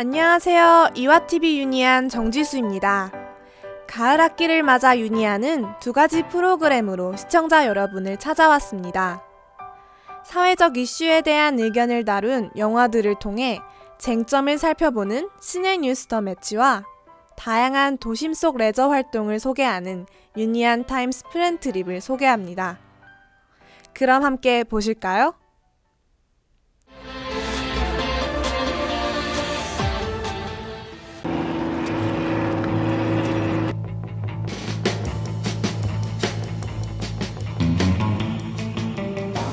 안녕하세요. 이와TV 유니안 정지수입니다. 가을 학기를 맞아 유니안은 두 가지 프로그램으로 시청자 여러분을 찾아왔습니다. 사회적 이슈에 대한 의견을 다룬 영화들을 통해 쟁점을 살펴보는 시네뉴스 더 매치와 다양한 도심 속 레저 활동을 소개하는 유니안 타임스 프렌트립을 소개합니다. 그럼 함께 보실까요?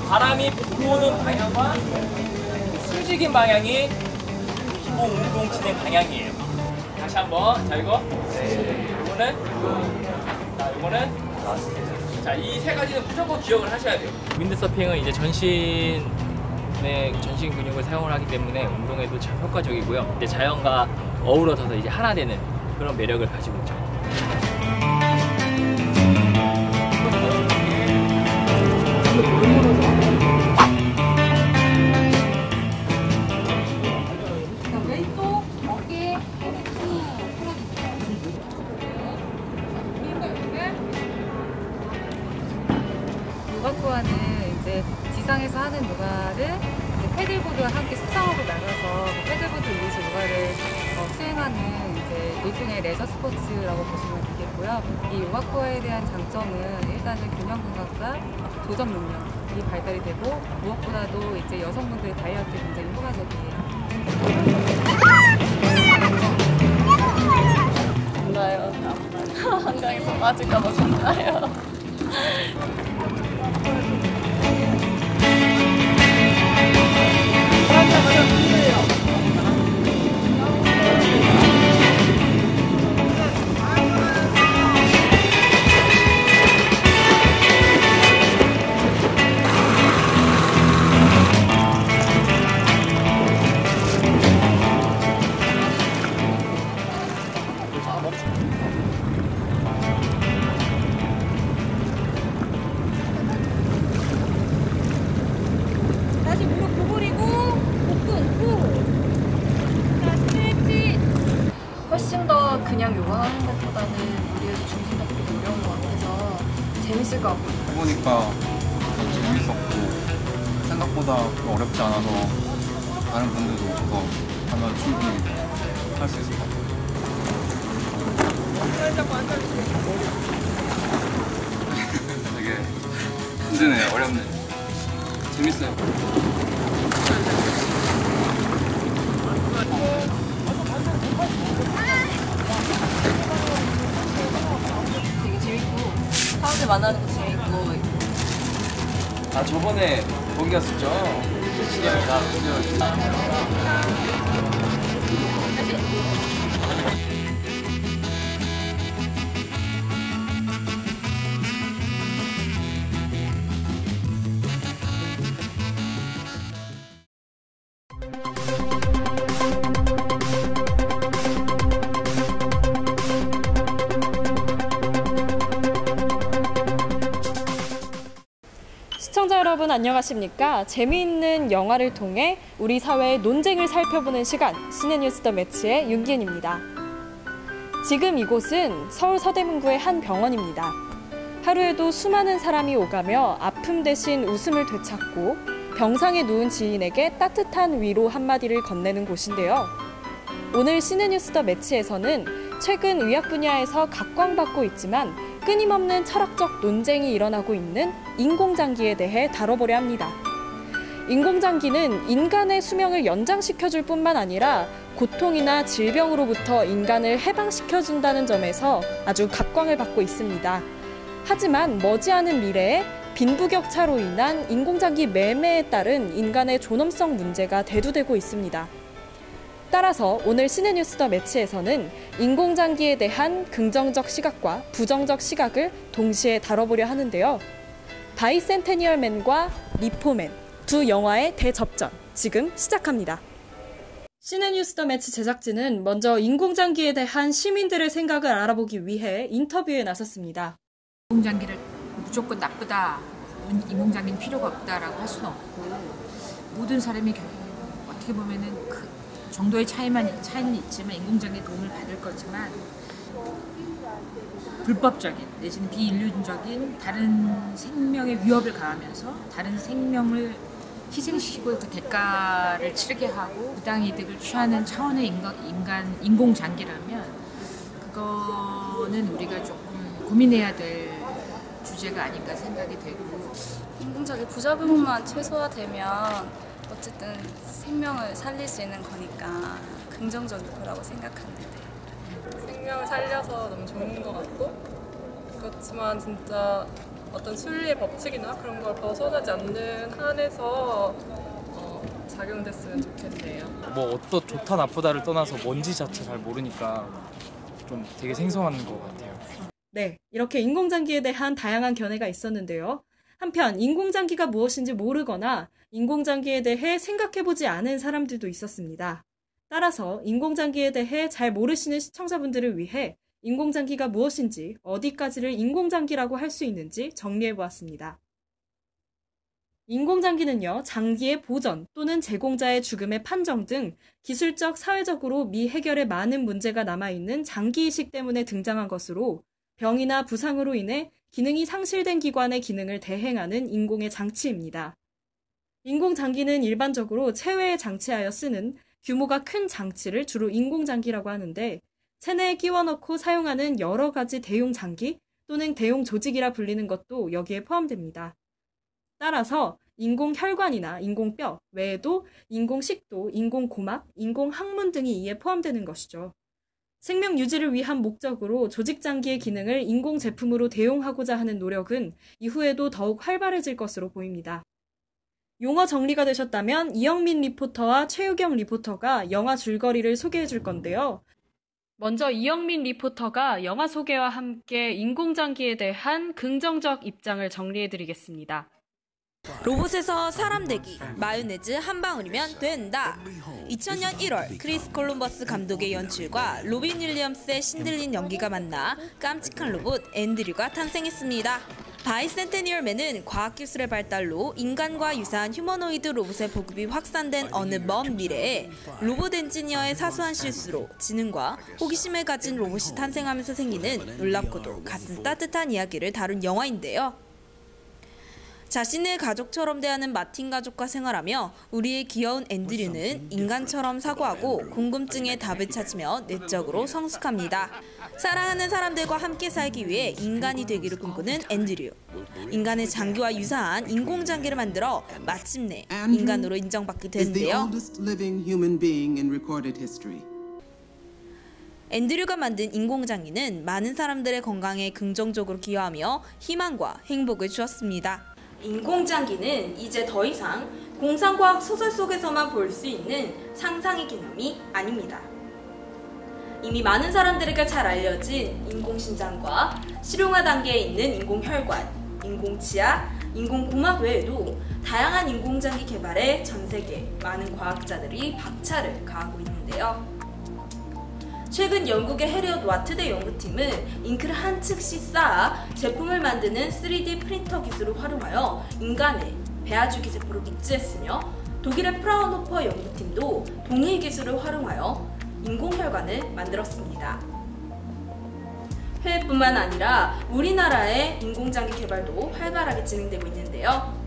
바람이 불어오는 방향과 숨쉬긴 방향이 기본 운동 진행 방향이에요. 다시 한번. 자, 요거는 자, 이 세 가지는 무조건 기억을 하셔야 돼요. 윈드서핑은 이제 전신 근육을 사용을 하기 때문에 운동에도 참 효과적이고요. 이제 자연과 어우러져서 이제 하나 되는 그런 매력을 가지고 있죠. 왼쪽 어깨 요가코아는 이제 지상에서 하는 요가를 이제 패들보드와 함께 수상으로 나가서 패들보드 위에서 요가를 수행하는 이제 일종의 레저 스포츠라고 보시면 되겠고요. 이 요가코아에 대한 장점은 일단은 균형 감각과 조정 능력이 발달이 되고 무엇보다도 이제 여성분들의 다이어트에 굉장히 효과적이에요. 겁나요. 한강에서 빠질까봐 겁나요. 다시 무릎 구부리고 복근 후. 자, 스트레치. 훨씬 더 그냥 요가하는 것보다는 우리의 중심 잡기 어려운 것 같아서 재밌을 것 같고. 해보니까 재밌었고 생각보다 어렵지 않아서 다른 분들도 오셔서 하면 충분히 할 수 있을 것 같아요. 되게 힘드네요. 어렵네요. 재밌어요. 되게 재밌고 사람들 만나는 것도 재밌고. 아, 저번에 거기 갔었죠? 신영이가. 시청자 여러분 안녕하십니까? 재미있는 영화를 통해 우리 사회의 논쟁을 살펴보는 시간 시네뉴스 더 매치의 윤기은입니다. 지금 이곳은 서울 서대문구의 한 병원입니다. 하루에도 수많은 사람이 오가며 아픔 대신 웃음을 되찾고 병상에 누운 지인에게 따뜻한 위로 한마디를 건네는 곳인데요. 오늘 시네뉴스 더 매치에서는 최근 의학 분야에서 각광받고 있지만 끊임없는 철학적 논쟁이 일어나고 있는 인공장기에 대해 다뤄보려 합니다. 인공장기는 인간의 수명을 연장시켜줄 뿐만 아니라 고통이나 질병으로부터 인간을 해방시켜준다는 점에서 아주 각광을 받고 있습니다. 하지만 머지않은 미래에 빈부격차로 인한 인공장기 매매에 따른 인간의 존엄성 문제가 대두되고 있습니다. 따라서 오늘 시네뉴스 더 매치에서는 인공장기에 대한 긍정적 시각과 부정적 시각을 동시에 다뤄보려 하는데요. 바이센테니얼 맨과 리포맨 두 영화의 대접전 지금 시작합니다. 시네뉴스 더 매치 제작진은 먼저 인공장기에 대한 시민들의 생각을 알아보기 위해 인터뷰에 나섰습니다. 인공장기를 무조건 나쁘다, 인공장기는 필요가 없다라고 할 수는 없고 모든 사람이 어떻게 보면은 정도의 차이는 있지만 인공장기의 도움을 받을 거지만 불법적인 내지는 비인륜적인 다른 생명의 위협을 가하면서 다른 생명을 희생시키고 그 대가를 치르게 하고 부당 이득을 취하는 차원의 인공장기라면 그거는 우리가 조금 고민해야 될 주제가 아닌가 생각이 되고, 인공장기 부작용만 최소화되면 어쨌든 생명을 살릴 수 있는 거니까 긍정적일 거라고 생각하는데, 생명을 살려서 너무 좋은 것 같고, 그렇지만 진짜 어떤 순리의 법칙이나 그런 걸 벗어나지 않는 한에서 작용됐으면 좋겠네요. 뭐 어떤 좋다 나쁘다를 떠나서 뭔지 자체 잘 모르니까 좀 되게 생소한 것 같아요. 네, 이렇게 인공장기에 대한 다양한 견해가 있었는데요. 한편 인공장기가 무엇인지 모르거나 인공장기에 대해 생각해보지 않은 사람들도 있었습니다. 따라서 인공장기에 대해 잘 모르시는 시청자분들을 위해 인공장기가 무엇인지, 어디까지를 인공장기라고 할 수 있는지 정리해보았습니다. 인공장기는요, 장기의 보전 또는 제공자의 죽음의 판정 등 기술적, 사회적으로 미해결의 많은 문제가 남아있는 장기이식 때문에 등장한 것으로 병이나 부상으로 인해 기능이 상실된 기관의 기능을 대행하는 인공의 장치입니다. 인공장기는 일반적으로 체외에 장치하여 쓰는 규모가 큰 장치를 주로 인공장기라고 하는데, 체내에 끼워 넣고 사용하는 여러 가지 대용 장기 또는 대용 조직이라 불리는 것도 여기에 포함됩니다. 따라서 인공혈관이나 인공뼈 외에도 인공식도, 인공고막, 인공항문 등이 이에 포함되는 것이죠. 생명 유지를 위한 목적으로 조직장기의 기능을 인공제품으로 대용하고자 하는 노력은 이후에도 더욱 활발해질 것으로 보입니다. 용어 정리가 되셨다면 이영민 리포터와 최유경 리포터가 영화 줄거리를 소개해 줄 건데요. 먼저 이영민 리포터가 영화 소개와 함께 인공장기에 대한 긍정적 입장을 정리해 드리겠습니다. 로봇에서 사람 되기, 마요네즈 한 방울이면 된다. 2000년 1월 크리스 콜럼버스 감독의 연출과 로빈 윌리엄스의 신들린 연기가 만나 깜찍한 로봇 앤드류가 탄생했습니다. 바이센테니얼맨은 과학기술의 발달로 인간과 유사한 휴머노이드 로봇의 보급이 확산된 어느 먼 미래에 로봇 엔지니어의 사소한 실수로 지능과 호기심을 가진 로봇이 탄생하면서 생기는 놀랍고도 가슴 따뜻한 이야기를 다룬 영화인데요. 자신을 가족처럼 대하는 마틴 가족과 생활하며 우리의 귀여운 앤드류는 인간처럼 사고하고 궁금증에 답을 찾으며 내적으로 성숙합니다. 사랑하는 사람들과 함께 살기 위해 인간이 되기를 꿈꾸는 앤드류. 인간의 장기와 유사한 인공장기를 만들어 마침내 인간으로 인정받게 되는데요. 앤드류가 만든 인공장기는 많은 사람들의 건강에 긍정적으로 기여하며 희망과 행복을 주었습니다. 인공장기는 이제 더 이상 공상과학 소설 속에서만 볼 수 있는 상상의 개념이 아닙니다. 이미 많은 사람들에게 잘 알려진 인공심장과 실용화 단계에 있는 인공혈관, 인공치아, 인공고막 외에도 다양한 인공장기 개발에 전 세계 많은 과학자들이 박차를 가하고 있는데요. 최근 영국의 해리엇 와트대 연구팀은 잉크를 한 층씩 쌓아 제품을 만드는 3D 프린터 기술을 활용하여 인간의 배아주기 세포를 복제했으며, 독일의 프라운호퍼 연구팀도 동일 기술을 활용하여 인공혈관을 만들었습니다. 해외뿐만 아니라 우리나라의 인공장기 개발도 활발하게 진행되고 있는데요.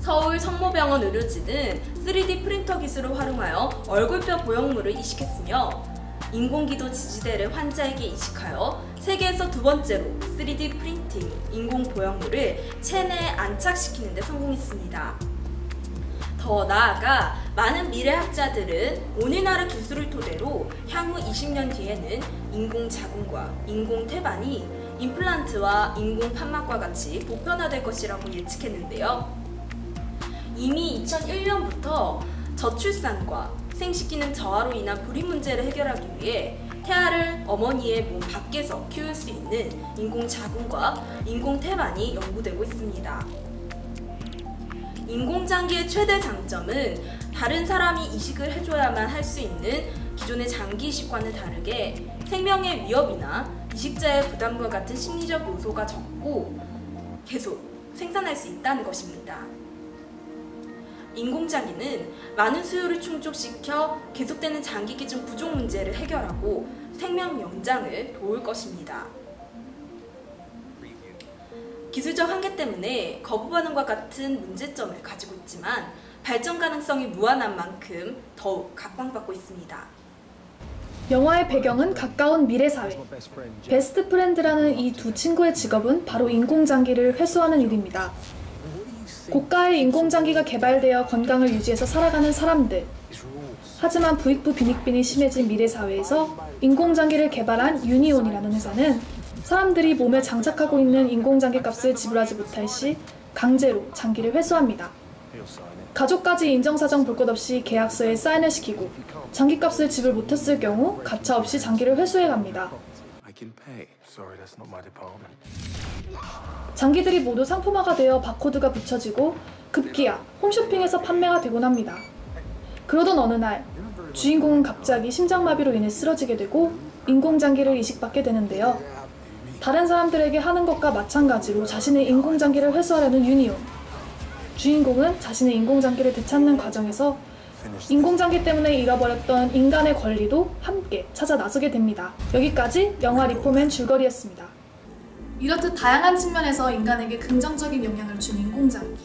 서울 성모병원 의료진은 3D 프린터 기술을 활용하여 얼굴뼈 보형물을 이식했으며, 인공기도 지지대를 환자에게 이식하여 세계에서 두 번째로 3D 프린팅 인공 보형물을 체내에 안착시키는 데 성공했습니다. 더 나아가 많은 미래학자들은 오늘날의 기술을 토대로 향후 20년 뒤에는 인공 자궁과 인공 태반이 임플란트와 인공 판막과 같이 보편화될 것이라고 예측했는데요. 이미 2001년부터 저출산과 생식기능 저하로 인한 불임 문제를 해결하기 위해 태아를 어머니의 몸 밖에서 키울 수 있는 인공 자궁과 인공 태반이 연구되고 있습니다. 인공장기의 최대 장점은 다른 사람이 이식을 해줘야만 할 수 있는 기존의 장기 이식과는 다르게 생명의 위협이나 이식자의 부담과 같은 심리적 요소가 적고 계속 생산할 수 있다는 것입니다. 인공장기는 많은 수요를 충족시켜 계속되는 장기 기증 부족 문제를 해결하고 생명 연장을 도울 것입니다. 기술적 한계 때문에 거부 반응과 같은 문제점을 가지고 있지만 발전 가능성이 무한한 만큼 더욱 각광받고 있습니다. 영화의 배경은 가까운 미래사회. 베스트 프렌드라는 이 두 친구의 직업은 바로 인공장기를 회수하는 일입니다. 고가의 인공장기가 개발되어 건강을 유지해서 살아가는 사람들. 하지만 부익부 빈익빈이 심해진 미래사회에서 인공장기를 개발한 유니온이라는 회사는 사람들이 몸에 장착하고 있는 인공장기 값을 지불하지 못할 시 강제로 장기를 회수합니다. 가족까지 인정사정 볼 것 없이 계약서에 사인을 시키고 장기값을 지불 못했을 경우 가차없이 장기를 회수해갑니다. 장기들이 모두 상품화가 되어 바코드가 붙여지고 급기야 홈쇼핑에서 판매가 되곤 합니다. 그러던 어느 날 주인공은 갑자기 심장마비로 인해 쓰러지게 되고 인공장기를 이식받게 되는데요. 다른 사람들에게 하는 것과 마찬가지로 자신의 인공장기를 회수하려는 유니온. 주인공은 자신의 인공장기를 되찾는 과정에서 인공장기 때문에 잃어버렸던 인간의 권리도 함께 찾아 나서게 됩니다. 여기까지 영화 리포맨 줄거리였습니다. 이렇듯 다양한 측면에서 인간에게 긍정적인 영향을 준 인공장기.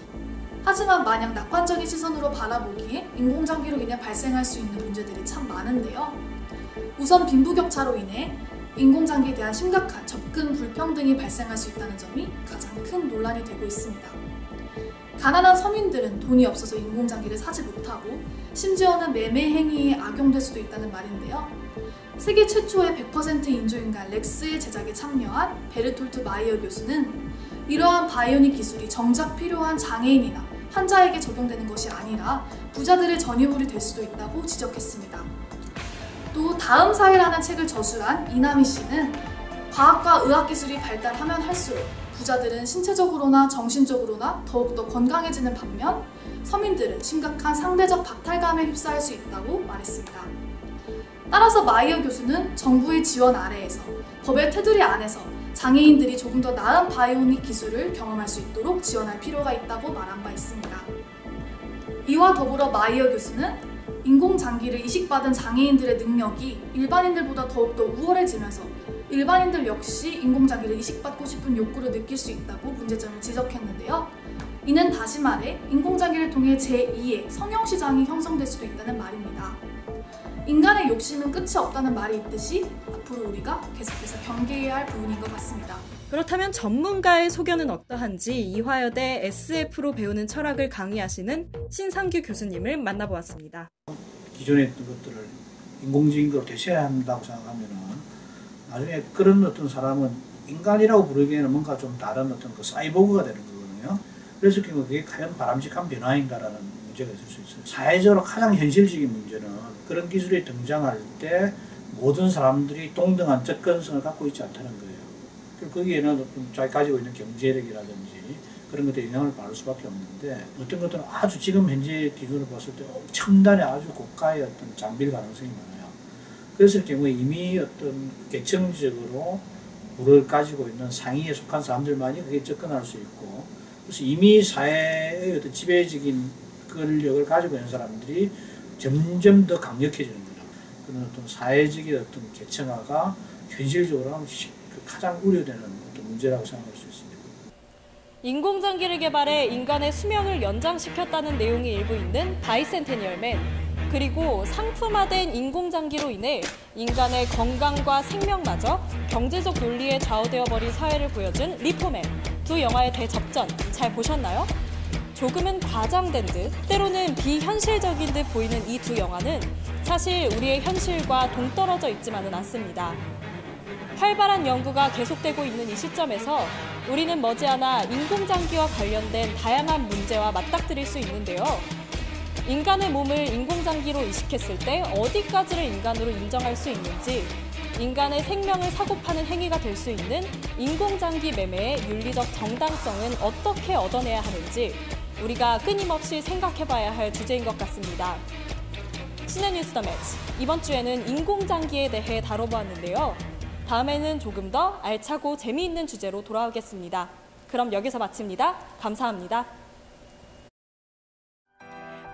하지만 마냥 낙관적인 시선으로 바라보기에 인공장기로 인해 발생할 수 있는 문제들이 참 많은데요. 우선 빈부격차로 인해 인공장기에 대한 심각한 접근 불평등이 발생할 수 있다는 점이 가장 큰 논란이 되고 있습니다. 가난한 서민들은 돈이 없어서 인공장기를 사지 못하고 심지어는 매매 행위에 악용될 수도 있다는 말인데요. 세계 최초의 100% 인조인간 렉스의 제작에 참여한 베르톨트 마이어 교수는 이러한 바이오닉 기술이 정작 필요한 장애인이나 환자에게 적용되는 것이 아니라 부자들의 전유물이 될 수도 있다고 지적했습니다. 또 다음 사회라는 책을 저술한 이나미 씨는 과학과 의학기술이 발달하면 할수록 부자들은 신체적으로나 정신적으로나 더욱더 건강해지는 반면 서민들은 심각한 상대적 박탈감에 휩싸일 수 있다고 말했습니다. 따라서 마이어 교수는 정부의 지원 아래에서 법의 테두리 안에서 장애인들이 조금 더 나은 바이오닉 기술을 경험할 수 있도록 지원할 필요가 있다고 말한 바 있습니다. 이와 더불어 마이어 교수는 인공장기를 이식받은 장애인들의 능력이 일반인들보다 더욱더 우월해지면서 일반인들 역시 인공장기를 이식받고 싶은 욕구를 느낄 수 있다고 문제점을 지적했는데요. 이는 다시 말해 인공장기를 통해 제2의 성형시장이 형성될 수도 있다는 말입니다. 인간의 욕심은 끝이 없다는 말이 있듯이 앞으로 우리가 계속해서 경계해야 할 부분인 것 같습니다. 그렇다면 전문가의 소견은 어떠한지 이화여대 SF로 배우는 철학을 강의하시는 신상규 교수님을 만나보았습니다. 기존에 있던 것들을 인공지능으로 대체해야 한다고 생각하면은 나중에 그런 어떤 사람은 인간이라고 부르기에는 뭔가 좀 다른 어떤 그 사이보그가 되는 거거든요. 그래서 그게 과연 바람직한 변화인가라는 문제가 있을 수 있어요. 사회적으로 가장 현실적인 문제는 그런 기술이 등장할 때 모든 사람들이 동등한 접근성을 갖고 있지 않다는 거예요. 그리고 거기에는 어떤 자기 가지고 있는 경제력이라든지 그런 것들에 영향을 받을 수밖에 없는데 어떤 것들은 아주 지금 현재 기준으로 봤을 때 첨단의 아주 고가의 어떤 장비일 가능성이 많아요. 그랬을 경우에 이미 어떤 계층적으로 부를 가지고 있는 상위에 속한 사람들만이 그게 접근할 수 있고 그래서 이미 사회의 어떤 지배적인 권력을 가지고 있는 사람들이 점점 더 강력해지는 거죠. 그런 어떤 사회적인 어떤 계층화가 현실적으로 가장 우려되는 어떤 문제라고 생각할 수 있습니다. 인공장기를 개발해 인간의 수명을 연장시켰다는 내용이 일부 있는 바이센테니얼맨, 그리고 상품화된 인공장기로 인해 인간의 건강과 생명마저 경제적 논리에 좌우되어 버린 사회를 보여준 리포맨, 두 영화의 대접전 잘 보셨나요? 조금은 과장된 듯 때로는 비현실적인 듯 보이는 이 두 영화는 사실 우리의 현실과 동떨어져 있지만은 않습니다. 활발한 연구가 계속되고 있는 이 시점에서 우리는 머지않아 인공장기와 관련된 다양한 문제와 맞닥뜨릴 수 있는데요. 인간의 몸을 인공장기로 이식했을 때 어디까지를 인간으로 인정할 수 있는지, 인간의 생명을 사고파는 행위가 될 수 있는 인공장기 매매의 윤리적 정당성은 어떻게 얻어내야 하는지 우리가 끊임없이 생각해봐야 할 주제인 것 같습니다. 신의 뉴스 더 매치, 이번 주에는 인공장기에 대해 다뤄보았는데요. 다음에는 조금 더 알차고 재미있는 주제로 돌아오겠습니다. 그럼 여기서 마칩니다. 감사합니다.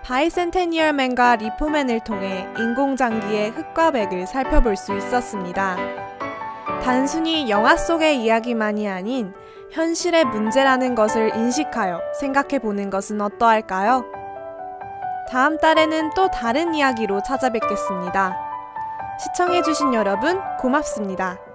바이센테니얼맨과 리포맨을 통해 인공장기의 흙과 백을 살펴볼 수 있었습니다. 단순히 영화 속의 이야기만이 아닌 현실의 문제라는 것을 인식하여 생각해보는 것은 어떠할까요? 다음 달에는 또 다른 이야기로 찾아뵙겠습니다. 시청해주신 여러분 고맙습니다.